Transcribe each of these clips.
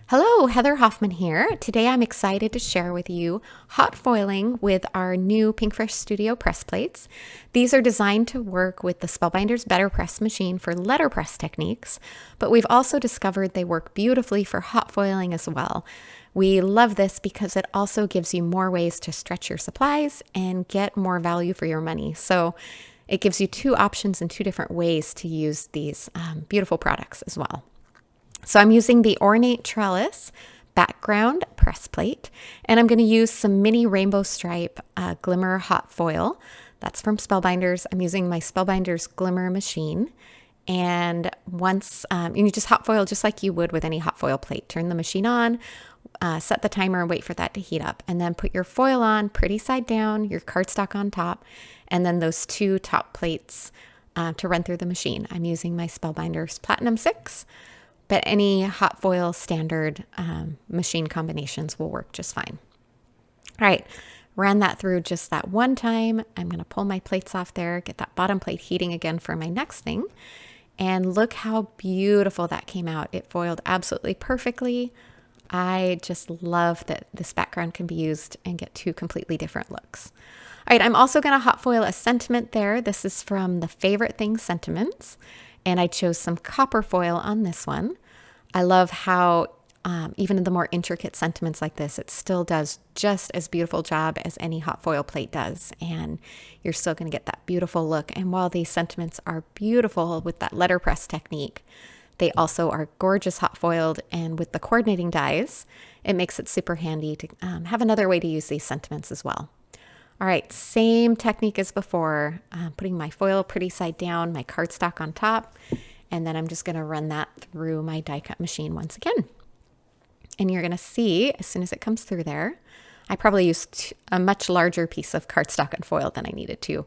Hello, Heather Hoffman here. Today I'm excited to share with you hot foiling with our new Pinkfresh Studio press plates. These are designed to work with the Spellbinder's Better Press machine for letterpress techniques, but we've also discovered they work beautifully for hot foiling as well. We love this because it also gives you more ways to stretch your supplies and get more value for your money. So it gives you two options and two different ways to use these beautiful products as well. So I'm using the Ornate Trellis background press plate, and I'm going to use some mini rainbow stripe Glimmer hot foil. That's from Spellbinders. I'm using my Spellbinders Glimmer machine. And once you just hot foil just like you would with any hot foil plate. Turn the machine on, set the timer and wait for that to heat up. And then put your foil on pretty side down, your cardstock on top, and then those two top plates to run through the machine. I'm using my Spellbinders Platinum 6. But any hot foil standard machine combinations will work just fine. All right, ran that through just that one time. I'm going to pull my plates off there, get that bottom plate heating again for my next thing. And look how beautiful that came out. It foiled absolutely perfectly. I just love that this background can be used and get two completely different looks. All right, I'm also going to hot foil a sentiment there. This is from the Favorite Things Sentiments. And I chose some copper foil on this one. I love how even in the more intricate sentiments like this, it still does just as beautiful job as any hot foil plate does. And you're still going to get that beautiful look. And while these sentiments are beautiful with that letterpress technique, they also are gorgeous hot foiled. And with the coordinating dies, it makes it super handy to have another way to use these sentiments as well. All right, same technique as before, putting my foil pretty side down, my cardstock on top, and then I'm just going to run that through my die cut machine once again. And you're going to see, as soon as it comes through there, I probably used a much larger piece of cardstock and foil than I needed to.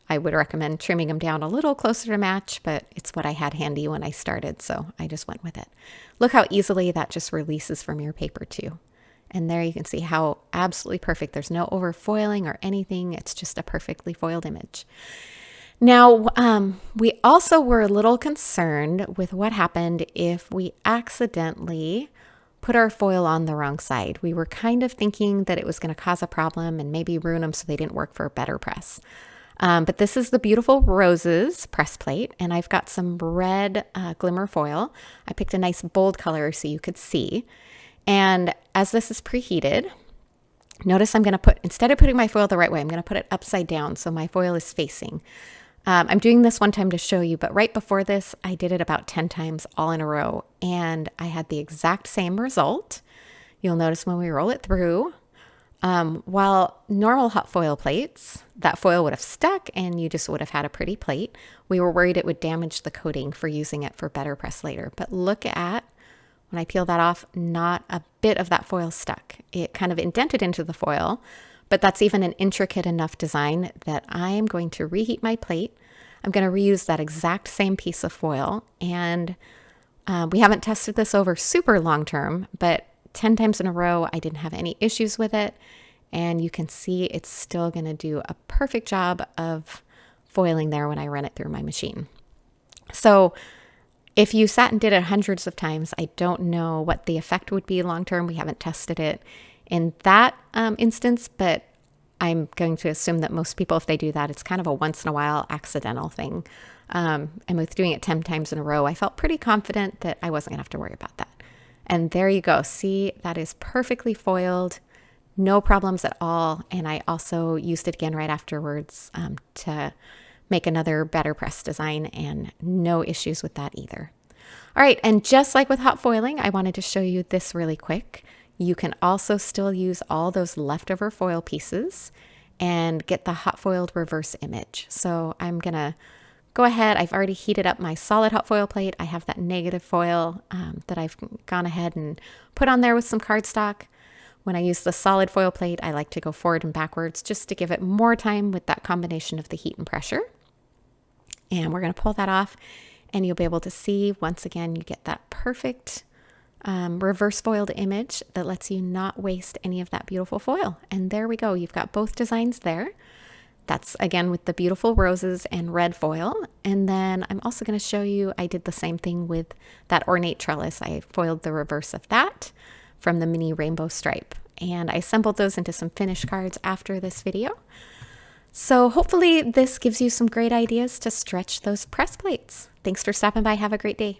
I would recommend trimming them down a little closer to match, but it's what I had handy when I started, so I just went with it. Look how easily that just releases from your paper too. And there you can see how absolutely perfect. There's no overfoiling or anything. It's just a perfectly foiled image. Now, we also were a little concerned with what happened if we accidentally put our foil on the wrong side. We were kind of thinking that it was going to cause a problem and maybe ruin them so they didn't work for a better press. But this is the Beautiful Roses press plate, and I've got some red Glimmer foil. I picked a nice bold color so you could see. And as this is preheated, notice I'm going to put, instead of putting my foil the right way, I'm going to put it upside down so my foil is facing. I'm doing this one time to show you, but right before this, I did it about 10 times all in a row, and I had the exact same result. You'll notice when we roll it through, while normal hot foil plates, that foil would have stuck and you just would have had a pretty plate. We were worried it would damage the coating for using it for better press later, but look at when I peel that off, not a bit of that foil stuck. It kind of indented into the foil, but that's even an intricate enough design that I am going to reheat my plate. I'm going to reuse that exact same piece of foil. And we haven't tested this over super long term, but 10 times in a row, I didn't have any issues with it. And you can see it's still going to do a perfect job of foiling there when I run it through my machine. So if you sat and did it hundreds of times, I don't know what the effect would be long term. We haven't tested it in that instance, but I'm going to assume that most people, if they do that, it's kind of a once in a while accidental thing. And with doing it 10 times in a row, I felt pretty confident that I wasn't going to have to worry about that. And there you go. See, that is perfectly foiled. No problems at all. And I also used it again right afterwards to make another better press design, and no issues with that either. All right, and just like with hot foiling, I wanted to show you this really quick. You can also still use all those leftover foil pieces and get the hot foiled reverse image. So I'm gonna go ahead. I've already heated up my solid hot foil plate. I have that negative foil that I've gone ahead and put on there with some cardstock. When I use the solid foil plate, I like to go forward and backwards just to give it more time with that combination of the heat and pressure. And we're going to pull that off, and you'll be able to see, once again, you get that perfect reverse foiled image that lets you not waste any of that beautiful foil. And there we go. You've got both designs there. That's again with the beautiful roses and red foil. And then I'm also going to show you, I did the same thing with that Ornate Trellis. I foiled the reverse of that from the mini rainbow stripe. And I assembled those into some finished cards after this video. So hopefully this gives you some great ideas to stretch those press plates. Thanks for stopping by. Have a great day.